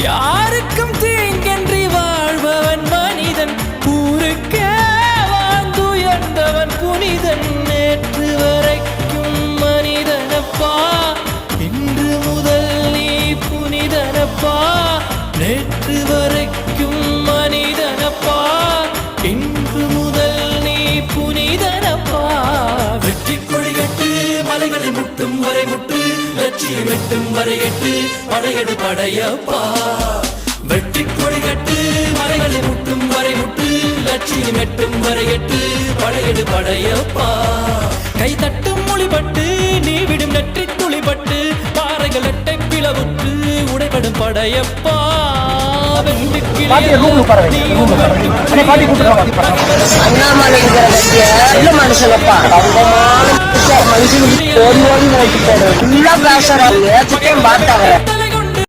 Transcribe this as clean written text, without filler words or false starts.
யாருக்கும் தீங்கன்றி வாழ்பவன் மனிதன், ஊருக்கே வாழ்ந்துயர்ந்தவன் புனிதன். நேற்று வரைக்கும் மனிதனப்பா, இன்று முதல் நீ புனிதனப்பா. நேற்று வரைக்கும் மனிதனப்பா, இன்று முதல் நீ புனிதனப்பா. வெற்றி கொடிகட்டு மலைகளை முட்டும் வரை முட்டு, லட்சியம் வெட்டும் வரை எட்டு, படையெடு படையப்பா. வெற்றி கொடிகட்டு மலைகளை முட்டும் வரை முட்டு, லட்சியம் எட்டும் வரை எட்டு, படையெடு படையப்பா. கை தட்டும் மொழிபட்டு நீ விடும் நெற்றி துளிபட்டு, பாறைகள் எட்டை பிளவுற்று உடைபடும் படையப்பா. மனுஷனப்பா மனுஷனுக்கு பார்த்தாங்க